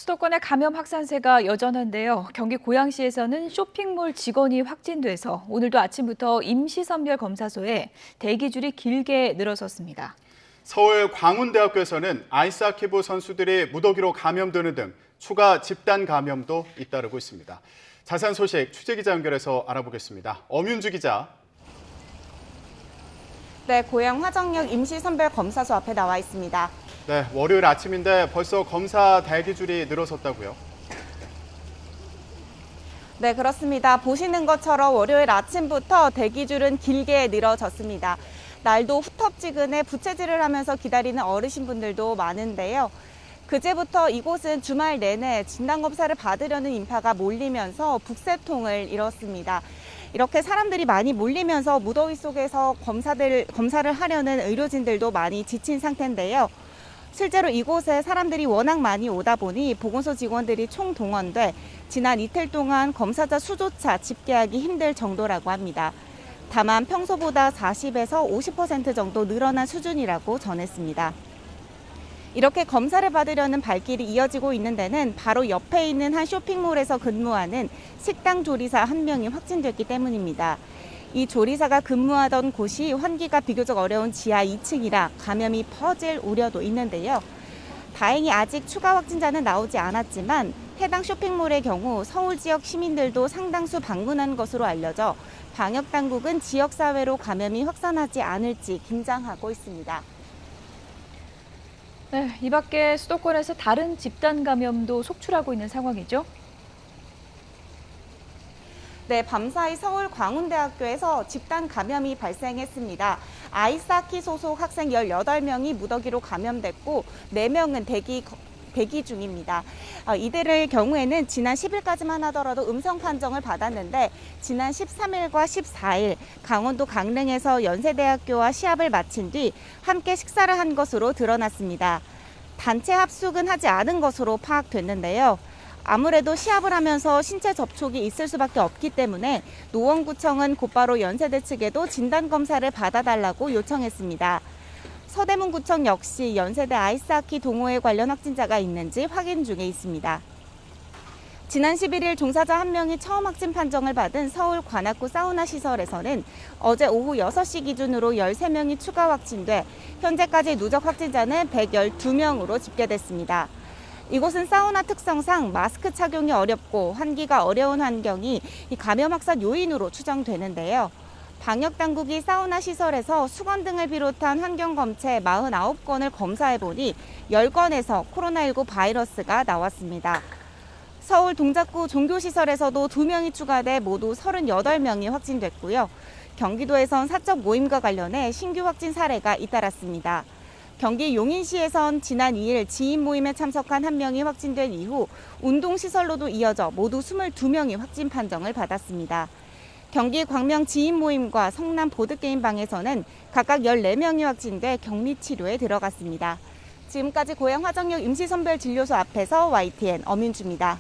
수도권의 감염 확산세가 여전한데요. 경기 고양시에서는 쇼핑몰 직원이 확진돼서 오늘도 아침부터 임시선별검사소에 대기줄이 길게 늘어섰습니다. 서울 광운대학교에서는 아이스하키부 선수들이 무더기로 감염되는 등 추가 집단 감염도 잇따르고 있습니다. 자세한 소식 취재기자 연결해서 알아보겠습니다. 엄윤주 기자. 네, 고양 화정역 임시선별검사소 앞에 나와 있습니다. 네, 월요일 아침인데 벌써 검사 대기줄이 늘어섰다고요? 네, 그렇습니다. 보시는 것처럼 월요일 아침부터 대기줄은 길게 늘어졌습니다. 날도 후텁지근해 부채질을 하면서 기다리는 어르신분들도 많은데요. 그제부터 이곳은 주말 내내 진단검사를 받으려는 인파가 몰리면서 북새통을 이뤘습니다. 이렇게 사람들이 많이 몰리면서 무더위 속에서 검사를 하려는 의료진들도 많이 지친 상태인데요. 실제로 이곳에 사람들이 워낙 많이 오다 보니 보건소 직원들이 총동원돼 지난 이틀 동안 검사자 수조차 집계하기 힘들 정도라고 합니다. 다만 평소보다 40에서 50% 정도 늘어난 수준이라고 전했습니다. 이렇게 검사를 받으려는 발길이 이어지고 있는 데는 바로 옆에 있는 한 쇼핑몰에서 근무하는 식당 조리사 한 명이 확진됐기 때문입니다. 이 조리사가 근무하던 곳이 환기가 비교적 어려운 지하 2층이라 감염이 퍼질 우려도 있는데요. 다행히 아직 추가 확진자는 나오지 않았지만 해당 쇼핑몰의 경우 서울 지역 시민들도 상당수 방문한 것으로 알려져 방역당국은 지역사회로 감염이 확산하지 않을지 긴장하고 있습니다. 네, 이 밖에 수도권에서 다른 집단 감염도 속출하고 있는 상황이죠. 네, 밤사이 서울 광운대학교에서 집단 감염이 발생했습니다. 아이스하키 소속 학생 18명이 무더기로 감염됐고 4명은 대기 중입니다. 이들의 경우에는 지난 10일까지만 하더라도 음성 판정을 받았는데 지난 13일과 14일 강원도 강릉에서 연세대학교와 시합을 마친 뒤 함께 식사를 한 것으로 드러났습니다. 단체 합숙은 하지 않은 것으로 파악됐는데요. 아무래도 시합을 하면서 신체 접촉이 있을 수밖에 없기 때문에 노원구청은 곧바로 연세대 측에도 진단검사를 받아달라고 요청했습니다. 서대문구청 역시 연세대 아이스하키 동호회 관련 확진자가 있는지 확인 중에 있습니다. 지난 11일 종사자 한 명이 처음 확진 판정을 받은 서울 관악구 사우나 시설에서는 어제 오후 6시 기준으로 13명이 추가 확진돼 현재까지 누적 확진자는 112명으로 집계됐습니다. 이곳은 사우나 특성상 마스크 착용이 어렵고 환기가 어려운 환경이 이 감염 확산 요인으로 추정되는데요. 방역당국이 사우나 시설에서 수건 등을 비롯한 환경검체 49건을 검사해보니 10건에서 코로나19 바이러스가 나왔습니다. 서울 동작구 종교시설에서도 2명이 추가돼 모두 38명이 확진됐고요. 경기도에선 사적 모임과 관련해 신규 확진 사례가 잇따랐습니다. 경기 용인시에선 지난 2일 지인 모임에 참석한 한 명이 확진된 이후 운동시설로도 이어져 모두 22명이 확진 판정을 받았습니다. 경기 광명 지인 모임과 성남 보드게임방에서는 각각 14명이 확진돼 격리치료에 들어갔습니다. 지금까지 고양 화정역 임시선별진료소 앞에서 YTN 엄윤주입니다.